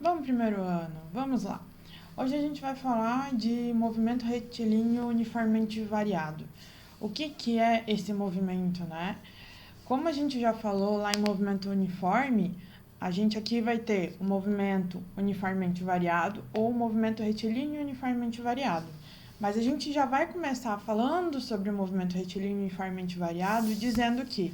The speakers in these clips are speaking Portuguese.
Bom, primeiro ano, vamos lá. Hoje a gente vai falar de movimento retilíneo uniformemente variado. O que é esse movimento, né? Como a gente já falou lá em movimento uniforme, a gente aqui vai ter o movimento uniformemente variado ou o movimento retilíneo uniformemente variado. Mas a gente já vai começar falando sobre o movimento retilíneo uniformemente variado, dizendo que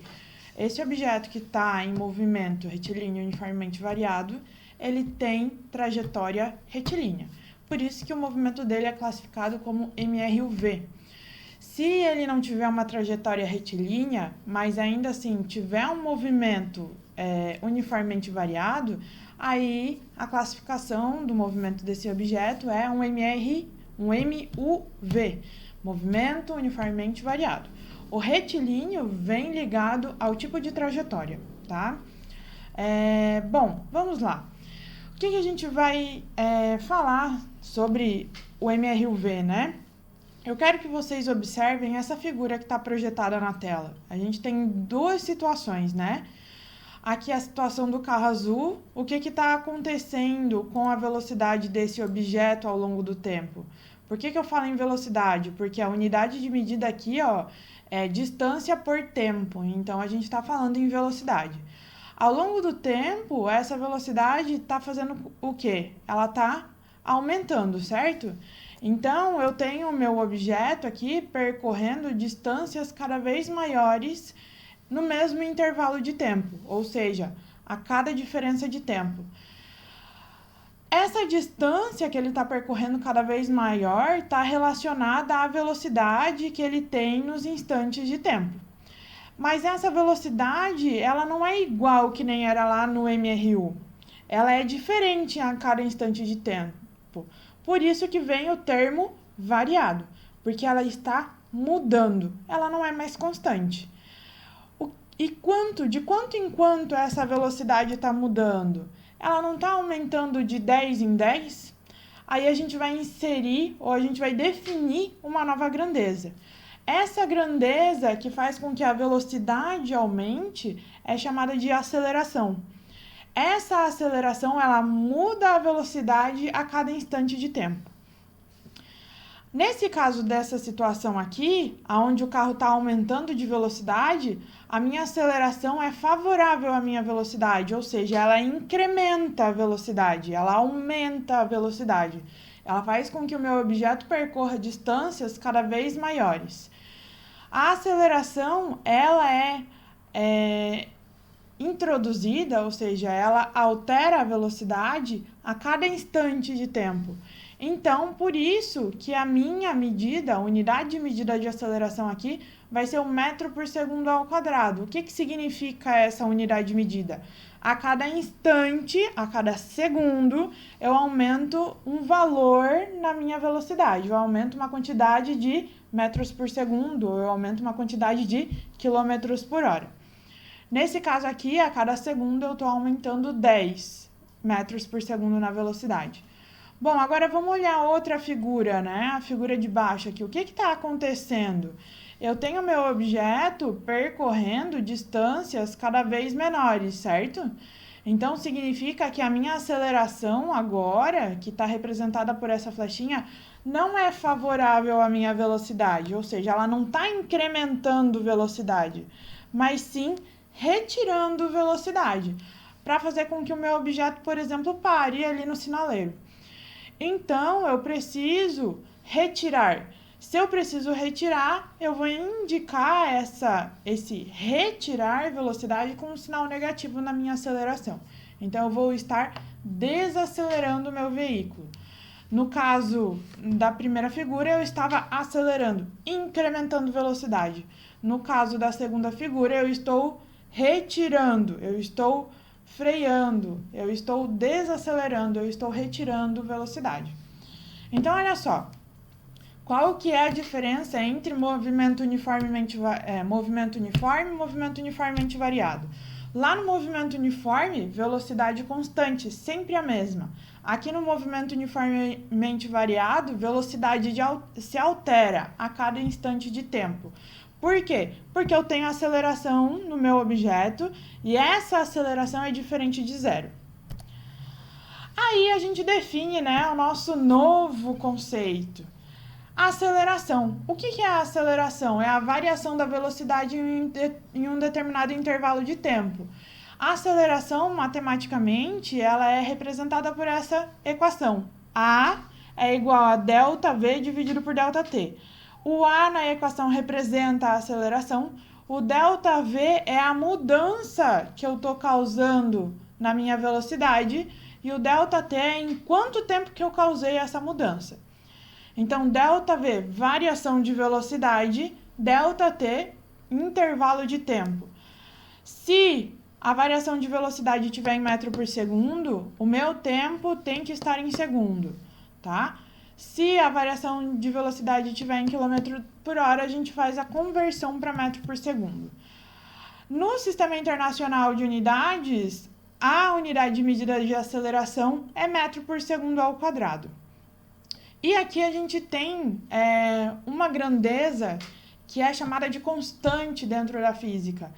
esse objeto que está em movimento retilíneo uniformemente variado, ele tem trajetória retilínea. Por isso que o movimento dele é classificado como MRUV. Se ele não tiver uma trajetória retilínea, mas ainda assim tiver um movimento uniformemente variado, aí a classificação do movimento desse objeto é um MUV, movimento uniformemente variado. O retilíneo vem ligado ao tipo de trajetória, tá? Bom, vamos lá. O que a gente vai falar sobre o MRUV, né? Eu quero que vocês observem essa figura que está projetada na tela. A gente tem duas situações, né? Aqui a situação do carro azul. O que está acontecendo com a velocidade desse objeto ao longo do tempo? Por que eu falo em velocidade? Porque a unidade de medida aqui, ó, é distância por tempo. Então, a gente está falando em velocidade. Ao longo do tempo, essa velocidade está fazendo o quê? Ela está aumentando, certo? Então, eu tenho o meu objeto aqui percorrendo distâncias cada vez maiores no mesmo intervalo de tempo, ou seja, a cada diferença de tempo. Essa distância que ele está percorrendo cada vez maior está relacionada à velocidade que ele tem nos instantes de tempo. Mas essa velocidade, ela não é igual que nem era lá no MRU. Ela é diferente a cada instante de tempo. Por isso que vem o termo variado, porque ela está mudando, ela não é mais constante. De quanto em quanto essa velocidade está mudando? Ela não está aumentando de 10 em 10? Aí a gente vai inserir ou a gente vai definir uma nova grandeza. Essa grandeza que faz com que a velocidade aumente é chamada de aceleração. Essa aceleração, ela muda a velocidade a cada instante de tempo. Nesse caso dessa situação aqui, onde o carro está aumentando de velocidade, a minha aceleração é favorável à minha velocidade, ou seja, ela incrementa a velocidade, ela aumenta a velocidade. Ela faz com que o meu objeto percorra distâncias cada vez maiores. A aceleração, ela é introduzida, ou seja, ela altera a velocidade a cada instante de tempo. Então, por isso que a minha medida, a unidade de medida de aceleração aqui, vai ser o metro por segundo ao quadrado. O que significa essa unidade de medida? A cada instante, a cada segundo, eu aumento um valor na minha velocidade. Eu aumento uma quantidade de metros por segundo, eu aumento uma quantidade de quilômetros por hora. Nesse caso aqui, a cada segundo eu estou aumentando 10 metros por segundo na velocidade. Bom, agora vamos olhar outra figura, né? A figura de baixo aqui. O que está acontecendo? Eu tenho meu objeto percorrendo distâncias cada vez menores, certo? Então, significa que a minha aceleração agora, que está representada por essa flechinha, não é favorável à minha velocidade, ou seja, ela não está incrementando velocidade, mas sim retirando velocidade, para fazer com que o meu objeto, por exemplo, pare ali no sinaleiro. Então, eu preciso retirar. Se eu preciso retirar, eu vou indicar esse retirar velocidade com um sinal negativo na minha aceleração. Então, eu vou estar desacelerando o meu veículo. No caso da primeira figura, eu estava acelerando, incrementando velocidade. No caso da segunda figura, eu estou retirando, eu estou freando, eu estou desacelerando, eu estou retirando velocidade. Então, olha só, qual que é a diferença entre movimento uniforme e movimento uniformemente variado? Lá no movimento uniforme, velocidade constante, sempre a mesma. Aqui no movimento uniformemente variado, velocidade se altera a cada instante de tempo. Por quê? Porque eu tenho aceleração no meu objeto e essa aceleração é diferente de zero. Aí a gente define, né, o nosso novo conceito. Aceleração. O que é a aceleração? É a variação da velocidade em um determinado intervalo de tempo. A aceleração, matematicamente, ela é representada por essa equação. A é igual a ΔV dividido por ΔT. O A na equação representa a aceleração. O ΔV é a mudança que eu estou causando na minha velocidade. E o ΔT é em quanto tempo que eu causei essa mudança. Então, ΔV, variação de velocidade, ΔT, intervalo de tempo. Se a variação de velocidade estiver em metro por segundo, o meu tempo tem que estar em segundo, tá? Se a variação de velocidade estiver em quilômetro por hora, a gente faz a conversão para metro por segundo. No Sistema Internacional de Unidades, a unidade de medida de aceleração é metro por segundo ao quadrado. E aqui a gente tem uma grandeza que é chamada de constante dentro da física,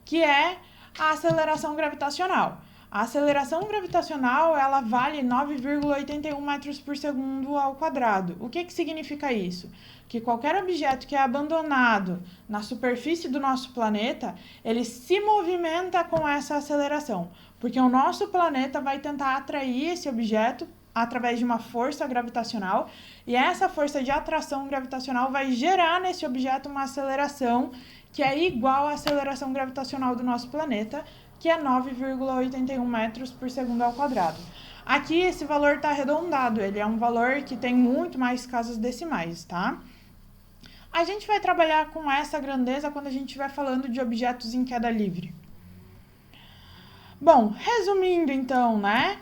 que é a aceleração gravitacional. A aceleração gravitacional, ela vale 9,81 metros por segundo ao quadrado. O que significa isso? Que qualquer objeto que é abandonado na superfície do nosso planeta, ele se movimenta com essa aceleração, porque o nosso planeta vai tentar atrair esse objeto através de uma força gravitacional, e essa força de atração gravitacional vai gerar nesse objeto uma aceleração que é igual à aceleração gravitacional do nosso planeta, que é 9,81 metros por segundo ao quadrado. Aqui esse valor está arredondado, ele é um valor que tem muito mais casas decimais, tá? A gente vai trabalhar com essa grandeza quando a gente estiver falando de objetos em queda livre. Bom, resumindo então, né?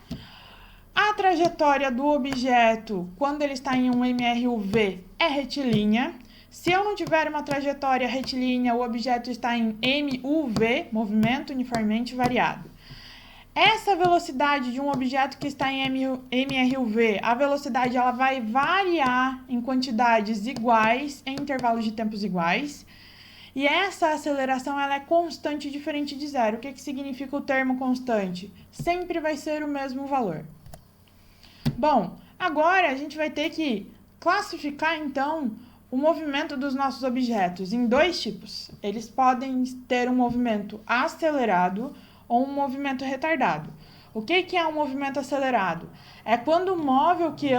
A trajetória do objeto, quando ele está em um MRUV, é retilínea. Se eu não tiver uma trajetória retilínea, o objeto está em MUV, movimento uniformemente variado. Essa velocidade de um objeto que está em MRUV, a velocidade ela vai variar em quantidades iguais, em intervalos de tempos iguais. E essa aceleração ela é constante, diferente de zero. O que significa o termo constante? Sempre vai ser o mesmo valor. Bom, agora a gente vai ter que classificar, então, o movimento dos nossos objetos em dois tipos. Eles podem ter um movimento acelerado ou um movimento retardado. O que é um movimento acelerado? É quando o móvel que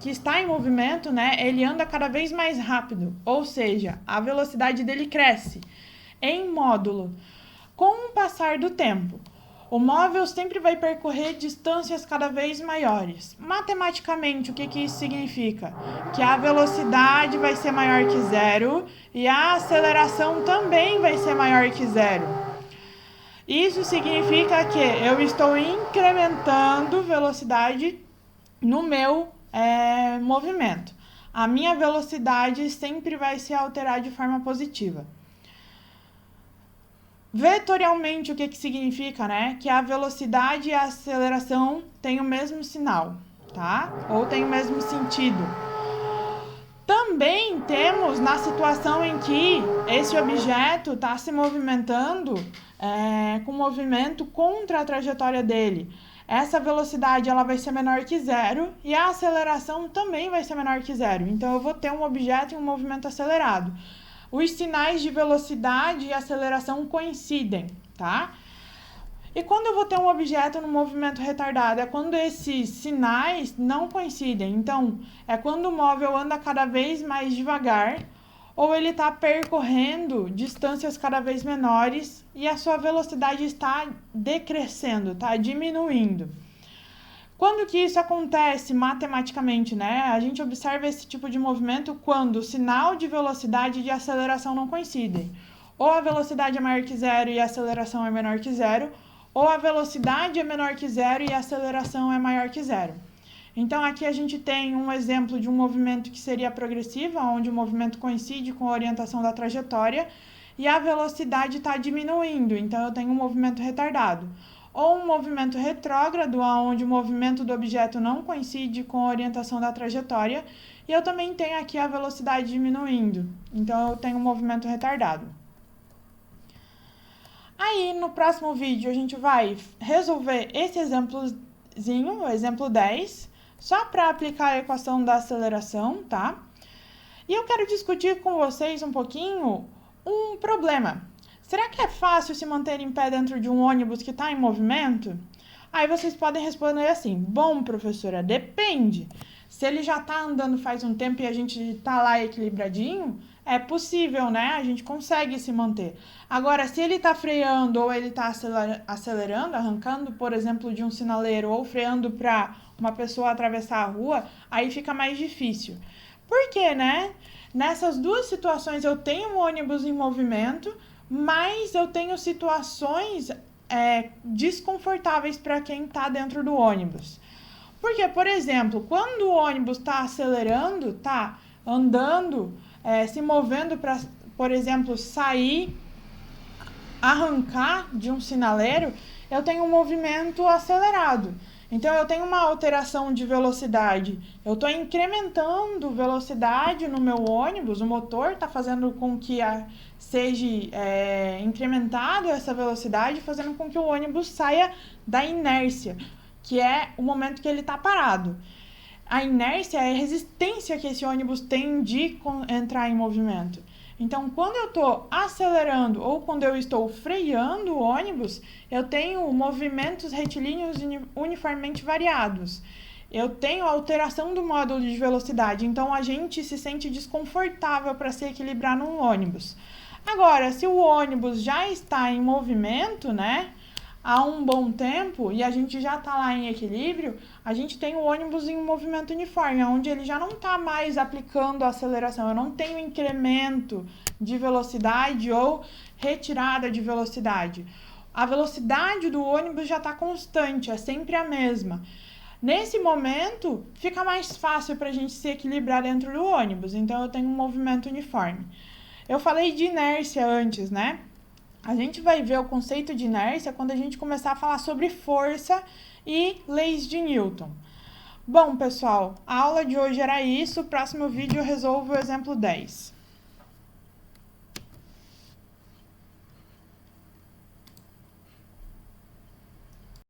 está em movimento, né, ele anda cada vez mais rápido, ou seja, a velocidade dele cresce em módulo com o passar do tempo. O móvel sempre vai percorrer distâncias cada vez maiores. Matematicamente, o que isso significa? Que a velocidade vai ser maior que zero e a aceleração também vai ser maior que zero. Isso significa que eu estou incrementando velocidade no meu movimento. A minha velocidade sempre vai se alterar de forma positiva. Vetorialmente, o que significa, né? Que a velocidade e a aceleração têm o mesmo sinal, tá? Ou têm o mesmo sentido. Também temos na situação em que esse objeto está se movimentando com movimento contra a trajetória dele. Essa velocidade ela vai ser menor que zero e a aceleração também vai ser menor que zero. Então, eu vou ter um objeto em um movimento acelerado. Os sinais de velocidade e aceleração coincidem, tá? E quando eu vou ter um objeto no movimento retardado? É quando esses sinais não coincidem. Então, é quando o móvel anda cada vez mais devagar ou ele está percorrendo distâncias cada vez menores e a sua velocidade está decrescendo, está diminuindo. Quando que isso acontece matematicamente, né? A gente observa esse tipo de movimento quando o sinal de velocidade e de aceleração não coincidem. Ou a velocidade é maior que zero e a aceleração é menor que zero, ou a velocidade é menor que zero e a aceleração é maior que zero. Então, aqui a gente tem um exemplo de um movimento que seria progressivo, onde o movimento coincide com a orientação da trajetória e a velocidade está diminuindo, então eu tenho um movimento retardado. Ou um movimento retrógrado, onde o movimento do objeto não coincide com a orientação da trajetória, e eu também tenho aqui a velocidade diminuindo, então eu tenho um movimento retardado. Aí, no próximo vídeo, a gente vai resolver o exemplo 10, só para aplicar a equação da aceleração, tá? E eu quero discutir com vocês um pouquinho um problema. Será que é fácil se manter em pé dentro de um ônibus que está em movimento? Aí vocês podem responder assim: bom, professora, depende. Se ele já está andando faz um tempo e a gente está lá equilibradinho, é possível, né? A gente consegue se manter. Agora, se ele está freando ou ele está acelerando, arrancando, por exemplo, de um sinaleiro ou freando para uma pessoa atravessar a rua, aí fica mais difícil. Por quê, né? Nessas duas situações eu tenho um ônibus em movimento, mas eu tenho situações desconfortáveis para quem está dentro do ônibus. Porque, por exemplo, quando o ônibus está acelerando, está andando, se movendo para, por exemplo, sair, arrancar de um sinaleiro, eu tenho um movimento acelerado. Então, eu tenho uma alteração de velocidade. Eu estou incrementando velocidade no meu ônibus, o motor está fazendo com que seja incrementado essa velocidade, fazendo com que o ônibus saia da inércia, que é o momento que ele está parado. A inércia é a resistência que esse ônibus tem de entrar em movimento. Então, quando eu estou acelerando ou quando eu estou freando o ônibus, eu tenho movimentos retilíneos uniformemente variados. Eu tenho alteração do módulo de velocidade, então a gente se sente desconfortável para se equilibrar num ônibus. Agora, se o ônibus já está em movimento, né, há um bom tempo e a gente já está lá em equilíbrio, a gente tem o ônibus em movimento uniforme, onde ele já não está mais aplicando a aceleração, eu não tenho incremento de velocidade ou retirada de velocidade. A velocidade do ônibus já está constante, é sempre a mesma. Nesse momento, fica mais fácil para a gente se equilibrar dentro do ônibus, então eu tenho um movimento uniforme. Eu falei de inércia antes, né? A gente vai ver o conceito de inércia quando a gente começar a falar sobre força e leis de Newton. Bom, pessoal, a aula de hoje era isso. No próximo vídeo eu resolvo o exemplo 10.